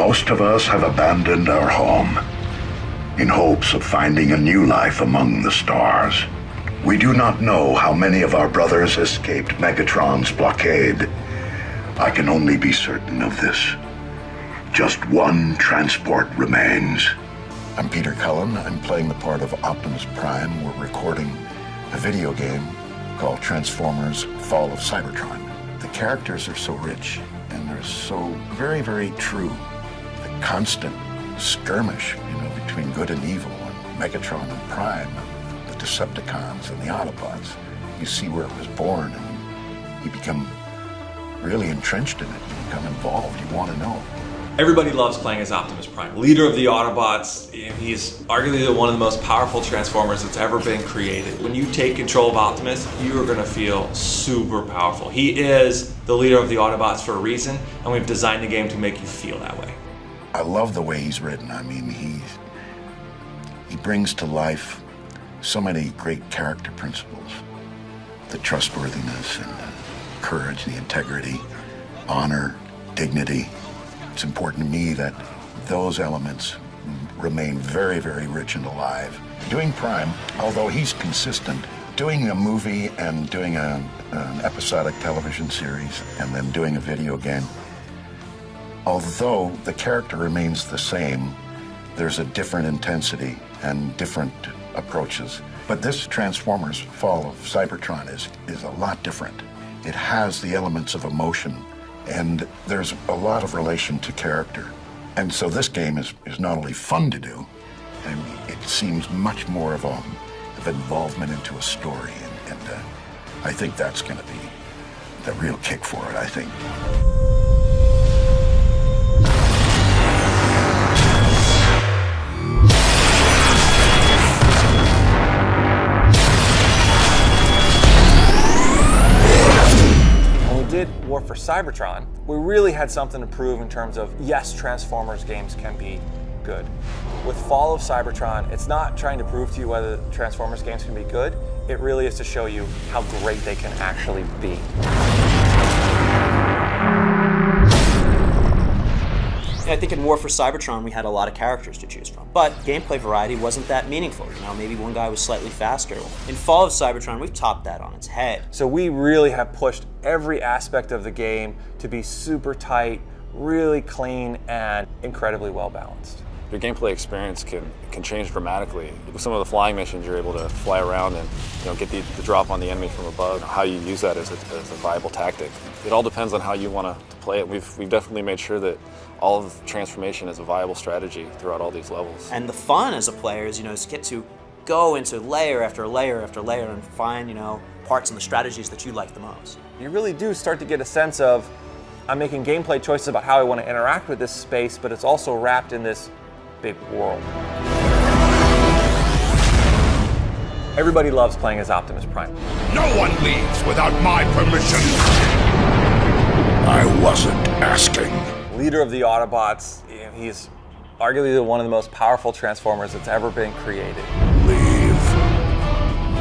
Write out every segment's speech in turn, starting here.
Most of us have abandoned our home in hopes of finding a new life among the stars. We do not know how many of our brothers escaped Megatron's blockade. I can only be certain of this. Just one transport remains. I'm Peter Cullen. I'm playing the part of Optimus Prime. We're recording a video game called Transformers: Fall of Cybertron. The characters are so rich and they're so very, very true. The constant skirmish, between good and evil, and Megatron and Prime, and the Decepticons and the Autobots. You see where it was born, and you become really entrenched in it. You become involved. You want to know. Everybody loves playing as Optimus Prime, leader of the Autobots. He's arguably one of the most powerful Transformers that's ever been created. When you take control of Optimus, you are going to feel super powerful. He is the leader of the Autobots for a reason, and we've designed the game to make you feel that way. I love the way he's written. I mean, he brings to life so many great character principles. The trustworthiness and the courage, the integrity, honor, dignity. It's important to me that those elements remain very, very rich and alive. Doing Prime, although he's consistent, doing a movie and doing an episodic television series and then doing a video game, although the character remains the same, there's a different intensity and different approaches. But this Transformers: Fall of Cybertron is a lot different. It has the elements of emotion, and there's a lot of relation to character. And so this game is not only fun to do, and it seems much more of involvement into a story, and I think that's going to be the real kick for it, I think. War for Cybertron, we really had something to prove in terms of, yes, Transformers games can be good. With Fall of Cybertron, it's not trying to prove to you whether Transformers games can be good, it really is to show you how great they can actually be. I think in War for Cybertron we had a lot of characters to choose from, but gameplay variety wasn't that meaningful. Maybe one guy was slightly faster. In Fall of Cybertron, we've topped that on its head. So we really have pushed every aspect of the game to be super tight, really clean, and incredibly well balanced. Your gameplay experience can change dramatically. With some of the flying missions, you're able to fly around and get the drop on the enemy from above. How you use that as a viable tactic. It all depends on how you want to play it. We've definitely made sure that all of the transformation is a viable strategy throughout all these levels. And the fun as a player is, is get to go into layer after layer after layer and find, parts and the strategies that you like the most. You really do start to get a sense of, I'm making gameplay choices about how I want to interact with this space, but it's also wrapped in this big world. Everybody loves playing as Optimus Prime. No one leaves without my permission. I wasn't asking. Leader of the Autobots, he's arguably one of the most powerful Transformers that's ever been created. Leave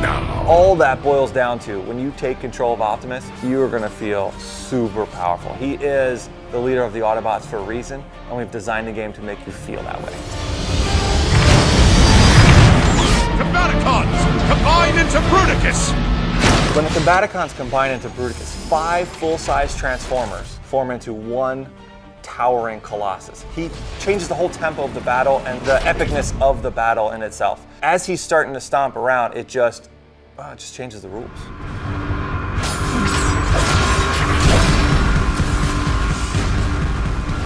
now. All that boils down to, when you take control of Optimus, you are going to feel super powerful. He is the leader of the Autobots for a reason, and we've designed the game to make you feel that way. Combaticons, combine into Bruticus! When the Combaticons combine into Bruticus, 5 full-size Transformers form into one towering Colossus. He changes the whole tempo of the battle and the epicness of the battle in itself. As he's starting to stomp around, it just changes the rules.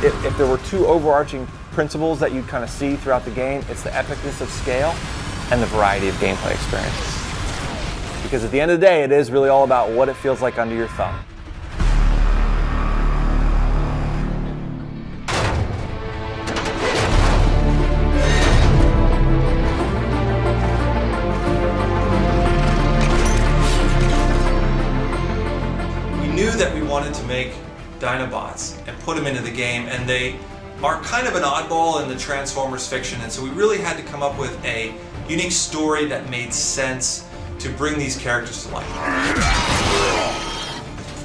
If there were 2 overarching principles that you'd kind of see throughout the game, it's the epicness of scale and the variety of gameplay experiences. Because at the end of the day, it is really all about what it feels like under your thumb. That we wanted to make Dinobots and put them into the game, and they are kind of an oddball in the Transformers fiction, and so we really had to come up with a unique story that made sense to bring these characters to life.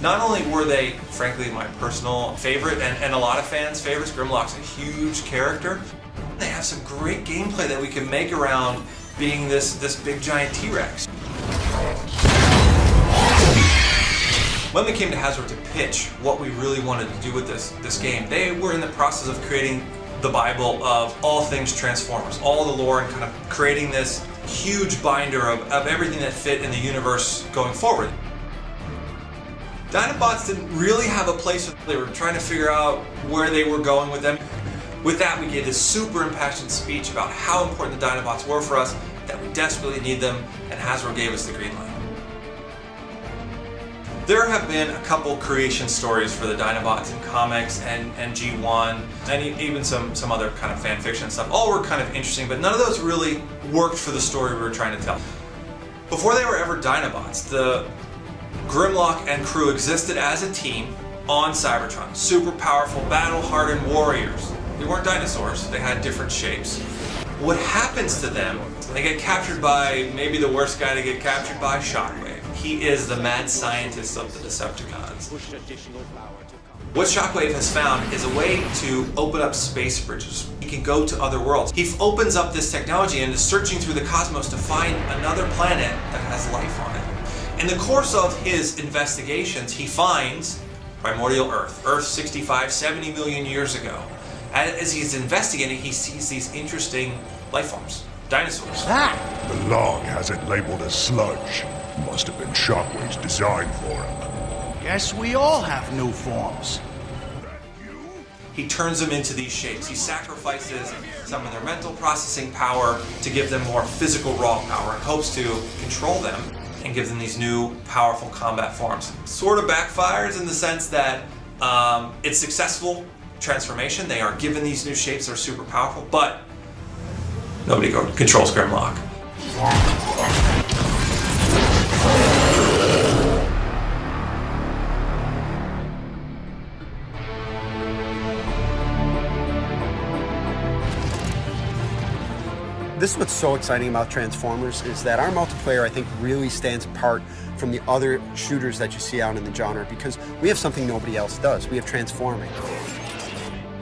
Not only were they, frankly, my personal favorite and a lot of fans' favorites, Grimlock's a huge character, they have some great gameplay that we can make around being this big giant T-Rex. When we came to Hasbro to pitch what we really wanted to do with this game, they were in the process of creating the Bible of all things Transformers, all the lore, and kind of creating this huge binder of everything that fit in the universe going forward. Dinobots didn't really have a place. They were trying to figure out where they were going with them. With that, we gave this super impassioned speech about how important the Dinobots were for us, that we desperately need them, and Hasbro gave us the green light. There have been a couple creation stories for the Dinobots in comics and G1, and even some other kind of fan fiction stuff. All were kind of interesting, but none of those really worked for the story we were trying to tell. Before they were ever Dinobots, the Grimlock and crew existed as a team on Cybertron. Super powerful, battle-hardened warriors. They weren't dinosaurs, they had different shapes. What happens to them? They get captured by maybe the worst guy to get captured by, Shockwave. He is the mad scientist of the Decepticons. What Shockwave has found is a way to open up space bridges. He can go to other worlds. He opens up this technology and is searching through the cosmos to find another planet that has life on it. In the course of his investigations, he finds primordial Earth, Earth 65, 70 million years ago. As he's investigating, he sees these interesting life forms, dinosaurs. The log has it labeled as sludge. Must have been Shockwave's design for him. Guess we all have new forms. He turns them into these shapes. He sacrifices some of their mental processing power to give them more physical raw power and hopes to control them and give them these new powerful combat forms. Sort of backfires in the sense that it's successful transformation. They are given these new shapes that are super powerful, but nobody controls Grimlock. This is what's so exciting about Transformers is that our multiplayer, I think, really stands apart from the other shooters that you see out in the genre because we have something nobody else does. We have transforming.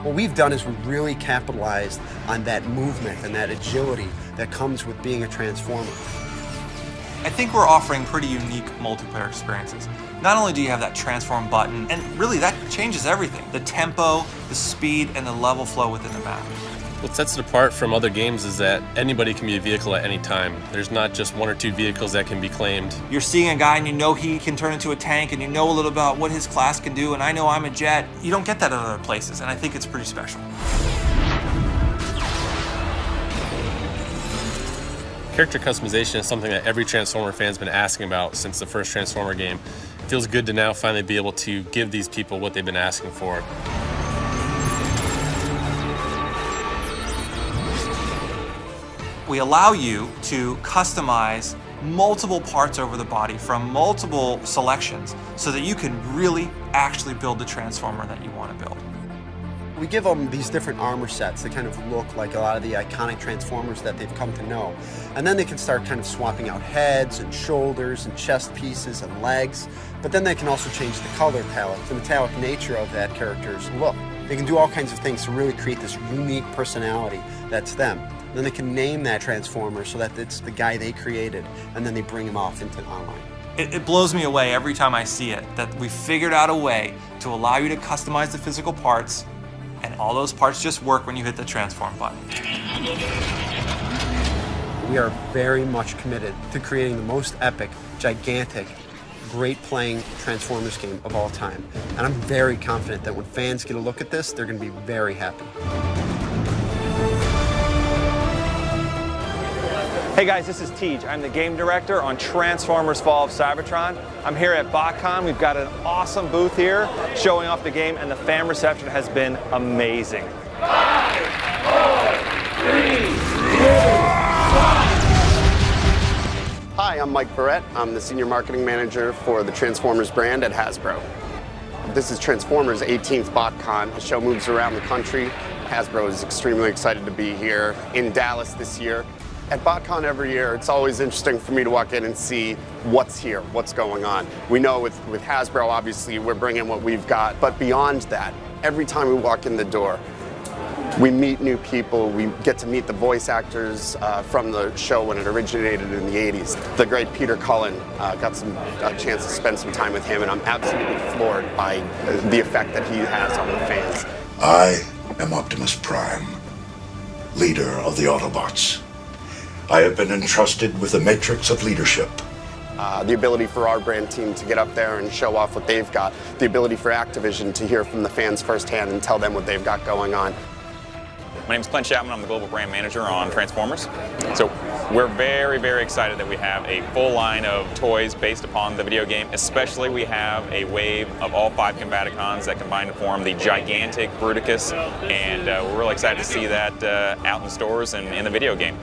What we've done is we've really capitalized on that movement and that agility that comes with being a Transformer. I think we're offering pretty unique multiplayer experiences. Not only do you have that transform button, and really that changes everything. The tempo, the speed, and the level flow within the map. What sets it apart from other games is that anybody can be a vehicle at any time. There's not just one or two vehicles that can be claimed. You're seeing a guy and you know he can turn into a tank and you know a little about what his class can do, and I know I'm a jet. You don't get that in other places, and I think it's pretty special. Character customization is something that every Transformer fan's been asking about since the first Transformer game. It feels good to now finally be able to give these people what they've been asking for. We allow you to customize multiple parts over the body from multiple selections so that you can really actually build the Transformer that you want to build. We give them these different armor sets that kind of look like a lot of the iconic Transformers that they've come to know. And then they can start kind of swapping out heads and shoulders and chest pieces and legs. But then they can also change the color palette, the metallic nature of that character's look. They can do all kinds of things to really create this unique personality that's them. Then they can name that Transformer so that it's the guy they created, and then they bring him off into online. It blows me away every time I see it, that we figured out a way to allow you to customize the physical parts, and all those parts just work when you hit the transform button. We are very much committed to creating the most epic, gigantic, great playing Transformers game of all time. And I'm very confident that when fans get a look at this, they're going to be very happy. Hey guys, this is Tej. I'm the game director on Transformers Fall of Cybertron. I'm here at BotCon. We've got an awesome booth here showing off the game, and the fan reception has been amazing. 5, 4, 3, 2, 1. Hi, I'm Mike Barrett. I'm the Senior Marketing Manager for the Transformers brand at Hasbro. This is Transformers' 18th BotCon. The show moves around the country. Hasbro is extremely excited to be here in Dallas this year. At BotCon every year, it's always interesting for me to walk in and see what's here, what's going on. We know with Hasbro, obviously, we're bringing what we've got, but beyond that, every time we walk in the door, we meet new people, we get to meet the voice actors from the show when it originated in the 80s. The great Peter Cullen, got a chance to spend some time with him, and I'm absolutely floored by the effect that he has on the fans. I am Optimus Prime, leader of the Autobots. I have been entrusted with a matrix of leadership. The ability for our brand team to get up there and show off what they've got. The ability for Activision to hear from the fans firsthand and tell them what they've got going on. My name is Clint Chapman. I'm the Global Brand Manager on Transformers. So we're very, very excited that we have a full line of toys based upon the video game. Especially we have a wave of all 5 Combaticons that combine to form the gigantic Bruticus. And we're really excited to see that out in stores and in the video game.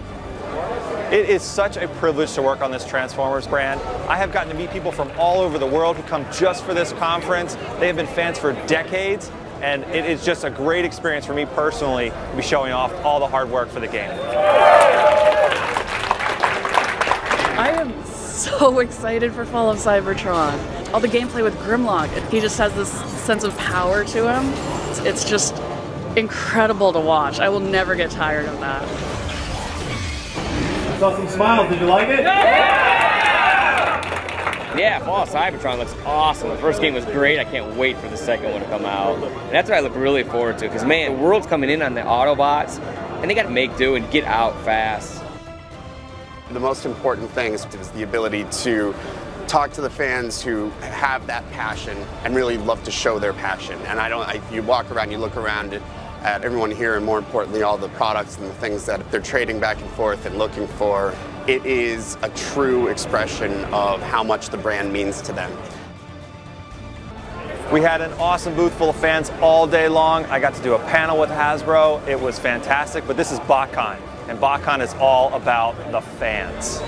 It is such a privilege to work on this Transformers brand. I have gotten to meet people from all over the world who come just for this conference. They have been fans for decades, and it is just a great experience for me personally to be showing off all the hard work for the game. I am so excited for Fall of Cybertron. All the gameplay with Grimlock, he just has this sense of power to him. It's just incredible to watch. I will never get tired of that. Saw some smiles. Did you like it? Yeah, Fall of Cybertron looks awesome. The first game was great. I can't wait for the second one to come out. And that's what I look really forward to, because man, the world's coming in on the Autobots, and they got to make do and get out fast. The most important thing is the ability to talk to the fans who have that passion and really love to show their passion. And you walk around, you look around at everyone here, and more importantly, all the products and the things that they're trading back and forth and looking for. It is a true expression of how much the brand means to them. We had an awesome booth full of fans all day long. I got to do a panel with Hasbro. It was fantastic, but this is BotCon, and BotCon is all about the fans.